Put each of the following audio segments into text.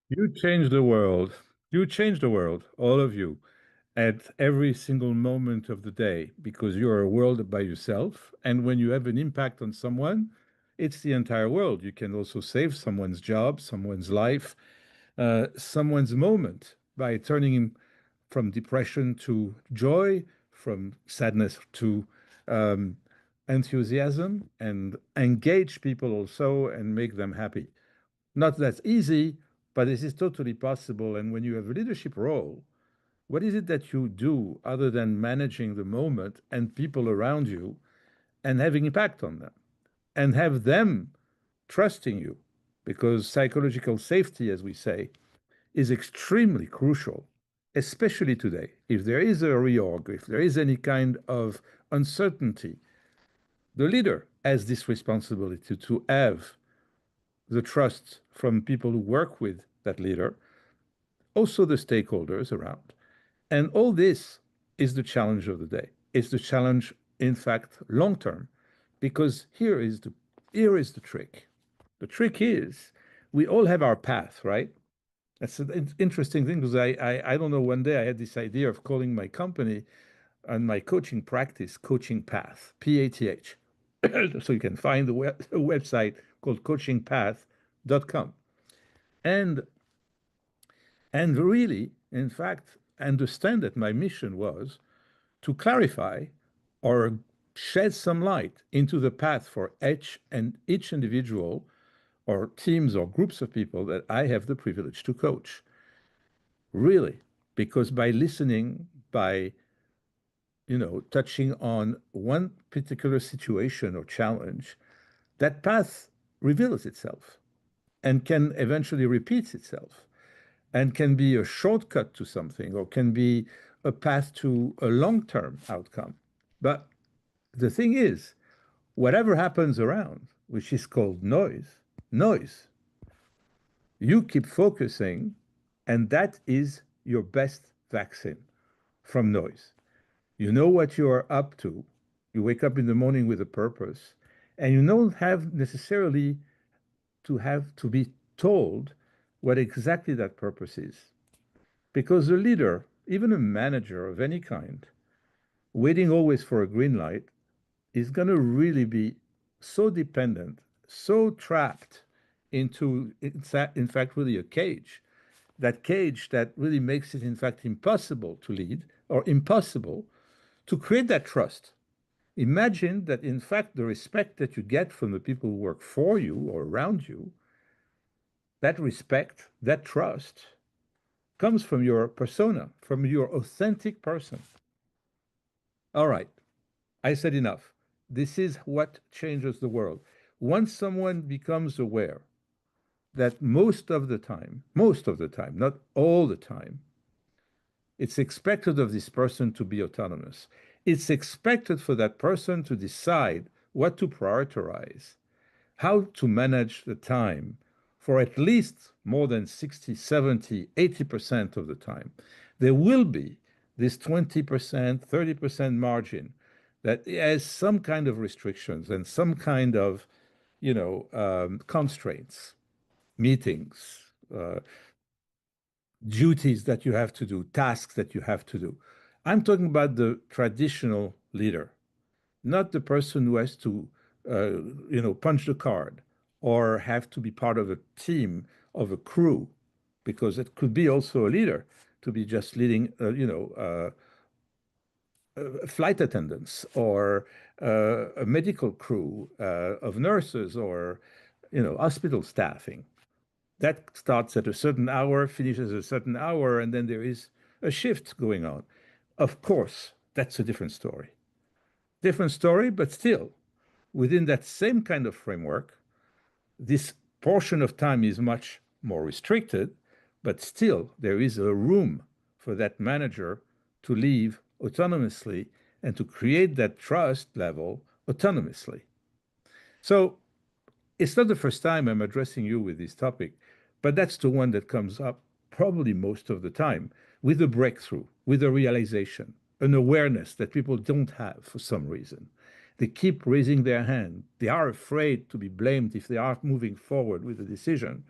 You change the world. You change the world, all of you, at every single moment of the day because you're a world by yourself. And when you have an impact on someone, it's the entire world. You can also save someone's job, someone's life, someone's moment by turning him from depression to joy, from sadness to um, enthusiasm, and engage people also and make them happy. Not that easy, but this is totally possible. And when you have a leadership role, what is it that you do other than managing the moment and people around you and having impact on them and have them trusting you? Because psychological safety, as we say, is extremely crucial, especially today. If there is a reorg, if there is any kind of uncertainty, the leader has this responsibility to have the trust from people who work with that leader, also the stakeholders around. And all this is the challenge of the day. It's the challenge, in fact, long term, because here is the trick. The trick is we all have our path, right? That's an interesting thing because I don't know. One day I had this idea of calling my company and my coaching practice Coaching Path, PATH. So you can find a website called coachingpath.com. And and really, in fact, understand that my mission was to clarify or shed some light into the path for each individual or teams or groups of people that I have the privilege to coach. Really, because by listening, by touching on one particular situation or challenge, that path reveals itself and can eventually repeat itself and can be a shortcut to something or can be a path to a long-term outcome. But the thing is, whatever happens around, which is called noise, you keep focusing, and that is your best vaccine from noise. You know what you are up to. You wake up in the morning with a purpose, and you don't have necessarily to be told what exactly that purpose is. Because a leader, even a manager of any kind, waiting always for a green light is going to really be so dependent, so trapped into, in fact, really a cage. That cage that really makes it, in fact, impossible to lead or impossible to create that trust. Imagine that, in fact, the respect that you get from the people who work for you or around you, that respect, that trust, comes from your persona, from your authentic person. All right, I said enough. This is what changes the world. Once someone becomes aware that most of the time, not all the time, it's expected of this person to be autonomous. It's expected for that person to decide what to prioritize, how to manage the time for at least more than 60, 70, 80% of the time. There will be this 20%, 30% margin that has some kind of restrictions and some kind of, constraints, meetings, duties that you have to do, tasks that you have to do. I'm talking about the traditional leader, not the person who has to, punch the card or have to be part of a team of a crew, because it could be also a leader to be just leading, flight attendants or a medical crew of nurses or, hospital staffing. That starts at a certain hour, finishes at a certain hour, and then there is a shift going on. Of course, that's a different story. Different story, but still, within that same kind of framework, this portion of time is much more restricted, but still there is a room for that manager to leave autonomously and to create that trust level autonomously. So it's not the first time I'm addressing you with this topic, but that's the one that comes up probably most of the time with a breakthrough, with a realization, an awareness that people don't have for some reason. They keep raising their hand. They are afraid to be blamed if they are moving forward with a decision.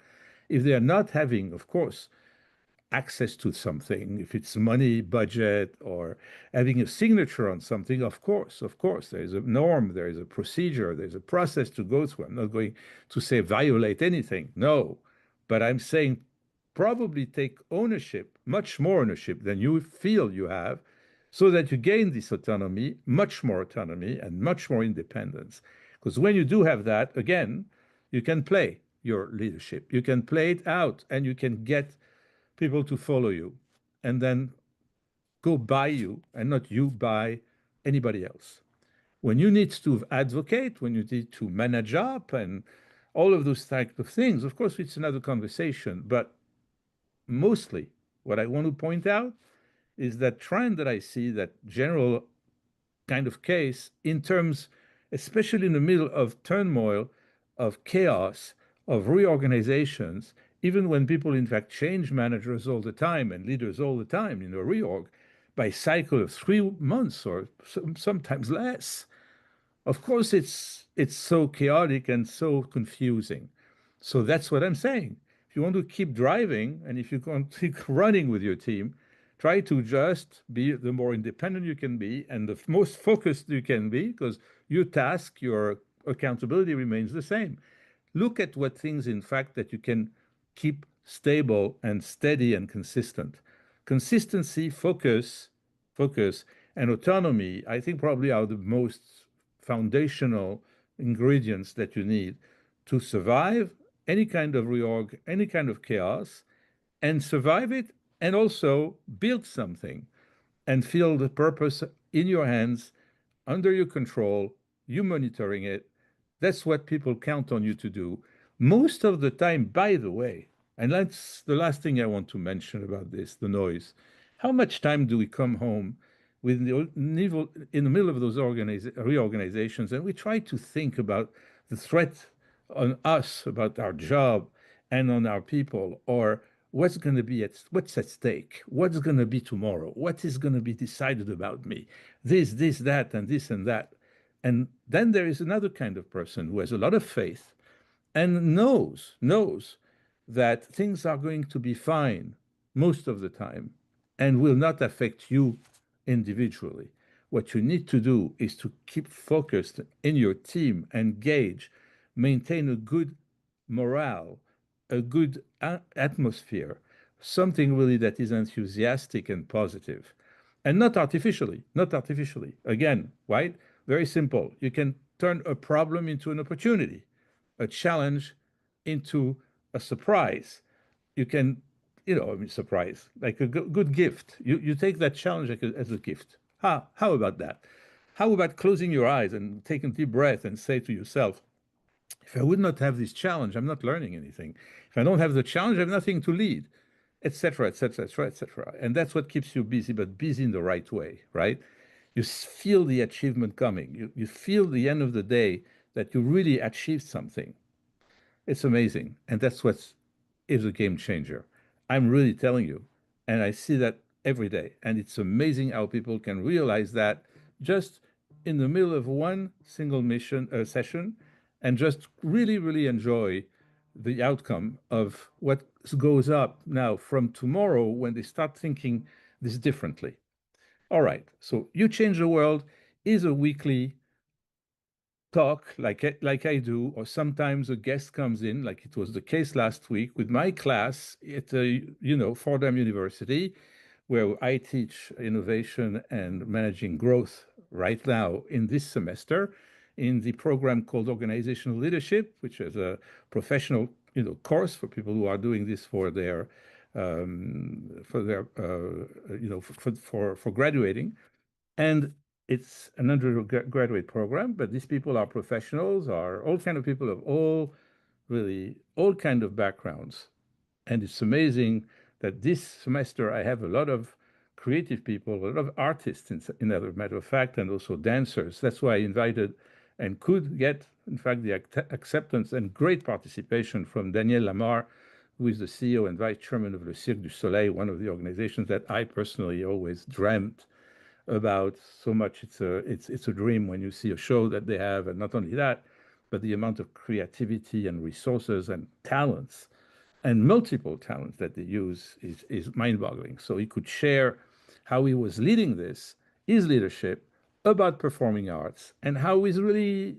If they are not having, of course, access to something, if it's money, budget, or having a signature on something, of course, there is a norm, there is a procedure, there's a process to go through. I'm not going to say violate anything, no, but I'm saying probably take ownership, much more ownership than you feel you have, so that you gain this autonomy, much more autonomy, and much more independence. Because when you do have that, again, you can play your leadership, you can play it out, and you can get people to follow you and then go by you and not you by anybody else. When you need to advocate, when you need to manage up and all of those type of things, of course, it's another conversation. But mostly, what I want to point out is that trend that I see, that general kind of case in terms, especially in the middle of turmoil, of chaos, of reorganizations, even when people in fact change managers all the time and leaders all the time in a reorg by cycle of 3 months or sometimes less. Of course, it's so chaotic and so confusing. So that's what I'm saying. If you want to keep driving and if you want to keep running with your team, try to just be the more independent you can be and the most focused you can be because your task, your accountability remains the same. Look at what things, in fact, that you can keep stable and steady and consistent. Consistency, focus, and autonomy, I think, probably are the most foundational ingredients that you need to survive any kind of reorg, any kind of chaos, and survive it and also build something and feel the purpose in your hands, under your control, you monitoring it. That's what people count on you to do. Most of the time, by the way, and that's the last thing I want to mention about this, the noise. How much time do we come home with in the middle of those reorganizations and we try to think about the threat on us, about our job and on our people, or what's at stake, what's going to be tomorrow, what is going to be decided about me, this, that, and this and that. And then there is another kind of person who has a lot of faith and knows that things are going to be fine most of the time and will not affect you individually. What you need to do is to keep focused in your team, engage, maintain a good morale, a good atmosphere, something really that is enthusiastic and positive, and not artificially. Again, right? Very simple. You can turn a problem into an opportunity, a challenge into a surprise. You can, I mean, surprise, like a good gift. You take that challenge like as a gift. How about that? How about closing your eyes and taking a deep breath and say to yourself, if I would not have this challenge, I'm not learning anything. If I don't have the challenge, I have nothing to lead, etc., etc., etc., etc. And that's what keeps you busy, but busy in the right way, right? You feel the achievement coming. You feel the end of the day that you really achieved something. It's amazing. And that's what is a game changer. I'm really telling you. And I see that every day. And it's amazing how people can realize that just in the middle of one single mission session and just really, really enjoy the outcome of what goes up now from tomorrow when they start thinking this differently. All right. So You Change the World is a weekly talk like I do, or sometimes a guest comes in, like it was the case last week with my class at Fordham University, where I teach innovation and managing growth right now in this semester in the program called Organizational Leadership, which is a professional course for people who are doing this for graduating. And it's an undergraduate program, but these people are professionals, are all kind of people of all kind of backgrounds. And it's amazing that this semester I have a lot of creative people, a lot of artists, in other matter of fact, and also dancers. That's why I invited and could get, in fact, the acceptance and great participation from Daniel Lamar, who is the CEO and vice chairman of Le Cirque du Soleil, one of the organizations that I personally always dreamt about so much. It's a dream when you see a show that they have, and not only that, but the amount of creativity and resources and talents and multiple talents that they use is mind-boggling. So he could share how he was leading this, his leadership about performing arts, and how he's really,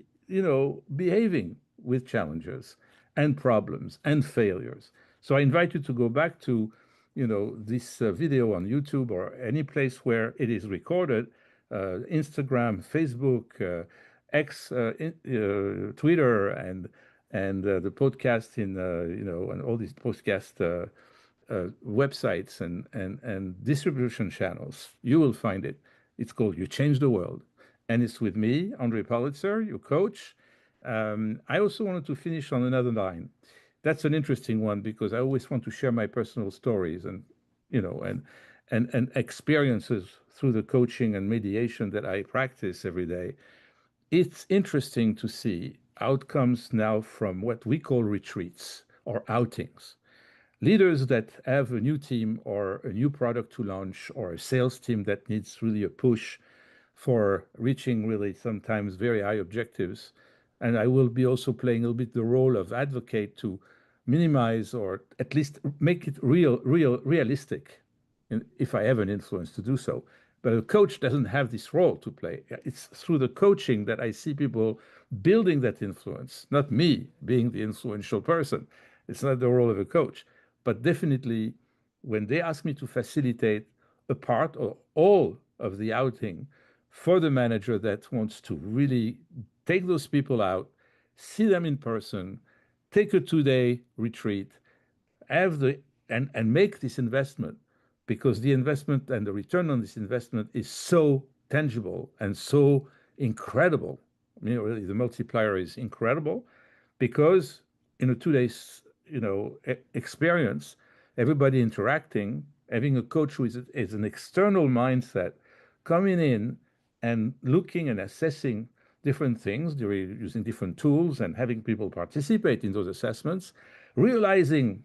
behaving with challenges and problems and failures. So I invite you to go back to, this video on YouTube or any place where it is recorded, Instagram, Facebook, X, Twitter, and the podcast and all these podcast websites and distribution channels. You will find it. It's called "You Change the World," and it's with me, Andre Politzer, your coach. I also wanted to finish on another line. That's an interesting one because I always want to share my personal stories and you know and experiences through the coaching and mediation that I practice every day. It's interesting to see outcomes now from what we call retreats or outings. Leaders that have a new team or a new product to launch or a sales team that needs really a push for reaching really sometimes very high objectives. And I will be also playing a little bit the role of advocate to minimize or at least make it realistic if I have an influence to do so. But a coach doesn't have this role to play. It's through the coaching that I see people building that influence, not me being the influential person. It's not the role of a coach. But definitely, when they ask me to facilitate a part or all of the outing for the manager that wants to really take those people out, see them in person, take a 2 day retreat, have the and make this investment because the investment and the return on this investment is so tangible and so incredible. I mean, really, the multiplier is incredible because in a 2 days, experience, everybody interacting, having a coach who is an external mindset, coming in and looking and assessing different things, using different tools and having people participate in those assessments, realizing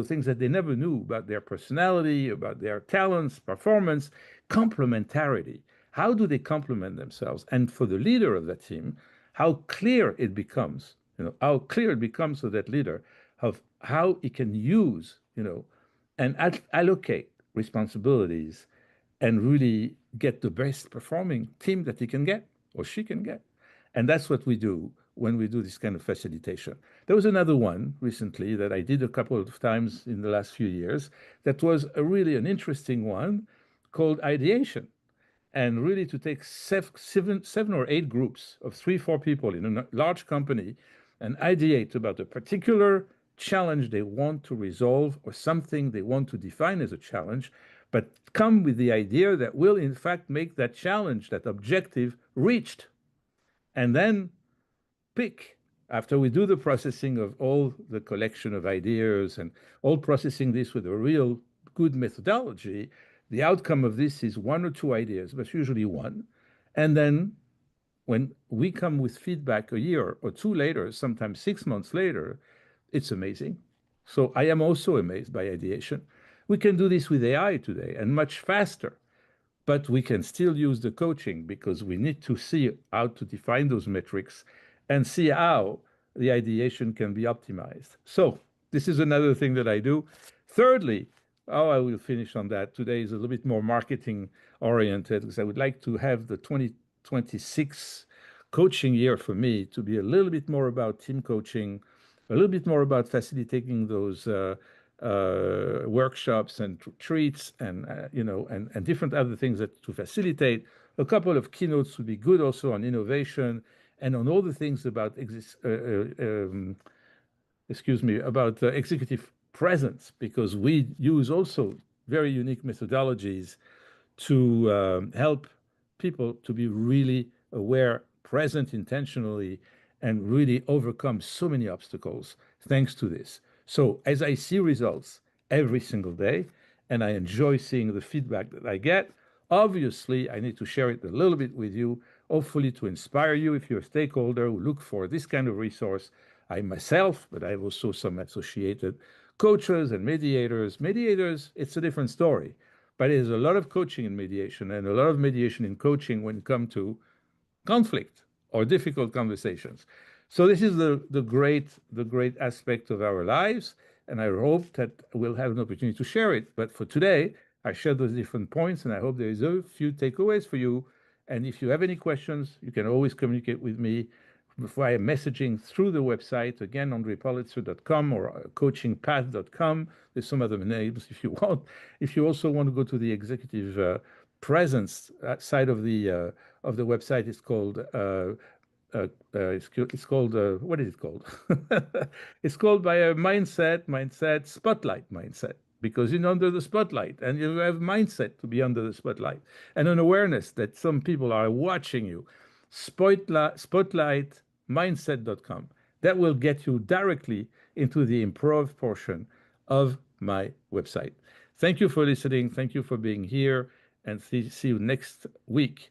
things that they never knew about their personality, about their talents, performance, complementarity. How do they complement themselves? And for the leader of that team, how clear it becomes, how clear it becomes to that leader of how he can use, and allocate responsibilities and really get the best performing team that he can get or she can get. And that's what we do when we do this kind of facilitation. There was another one recently that I did a couple of times in the last few years that was really an interesting one called ideation. And really to take seven or eight groups of three, four people in a large company and ideate about a particular challenge they want to resolve or something they want to define as a challenge, but come with the idea that will in fact make that challenge, that objective reached. And then pick after we do the processing of all the collection of ideas and all processing this with a real good methodology, the outcome of this is one or two ideas, but usually one. And then when we come with feedback a year or two later, sometimes 6 months later, it's amazing. So I am also amazed by ideation. We can do this with AI today and much faster, but we can still use the coaching because we need to see how to define those metrics and see how the ideation can be optimized. So this is another thing that I do. Thirdly, oh, I will finish on that. Today is a little bit more marketing oriented because I would like to have the 2026 coaching year for me to be a little bit more about team coaching, a little bit more about facilitating those workshops and retreats and different other things that to facilitate. A couple of keynotes would be good also on innovation and on all the things about about executive presence because we use also very unique methodologies to help people to be really aware, present intentionally, and really overcome so many obstacles thanks to this. So, as I see results every single day, and I enjoy seeing the feedback that I get, obviously, I need to share it a little bit with you, hopefully, to inspire you if you're a stakeholder who look for this kind of resource. I myself, but I have also some associated coaches and mediators. Mediators, it's a different story. But there's a lot of coaching in mediation and a lot of mediation in coaching when it comes to conflict or difficult conversations. So this is the great aspect of our lives. And I hope that we'll have an opportunity to share it. But for today, I shared those different points, and I hope there is a few takeaways for you. And if you have any questions, you can always communicate with me via messaging through the website, again, andrepolitzer.com or coachingpath.com. There's some other names if you want. If you also want to go to the executive presence side of the website, it's called it's called what is it called? It's called by a mindset spotlight mindset, because you're under the spotlight and you have mindset to be under the spotlight and an awareness that some people are watching you. Spotlight mindset.com. That will get you directly into the improv portion of my website. Thank you for listening. Thank you for being here, and see you next week